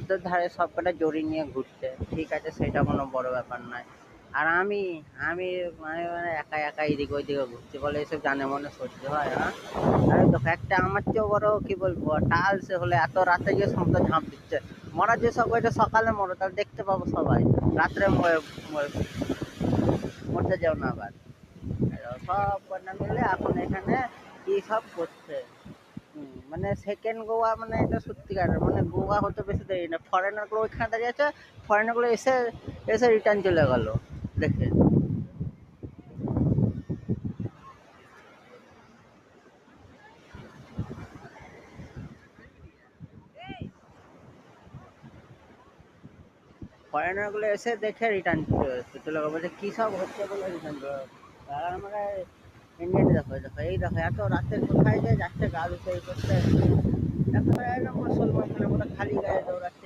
সমুদ্রের ধারে সব কটা জড়ি নিয়ে ঘুরছে, ঠিক আছে, সেটা কোনো বড় ব্যাপার নয়। আর আমি আমি মানে মানে একা একা এদিকে ওইদিকে ঘুরছি বলে এসব জানে মনে সহ্য হয়, হ্যাঁ? আরে দেখো, একটা আমার চেয়েও বড় কি বলবো টাল, সে হলে এত রাতে গিয়ে সমুদ্রে ঝাঁপ দিচ্ছে। মরা যে সব ওইটা সকালে মরো, তাহলে দেখতে পাবো সবাই। রাত্রে মরতে যাও না আবার। সব কটা মিলে এখন এখানে কি সব করছে। মানে সেকেন্ড গোয়া, মানে এটা সত্যিকারের, মানে গোয়া হতে বেশি দেরি না, ফরেনার গুলো ওইখানে দাঁড়িয়ে আছে, ফরেনার গুলো এসে এসে রিটার্ন চলে গেল দেখে। ফরেনার গুলো এসে দেখে রিটার্ন চলে গেল, বলছে কি সব হচ্ছে বলে রিটার্ন চলে গেল। আর আমরা ইন্ডিয়াতে দেখো, দেখো এই দেখো এত রাতে কোথায় যে যাচ্ছে গা ধুতে এই করতে, দেখো একদম মুসলমান খালি গায়ে দৌড়াচ্ছে।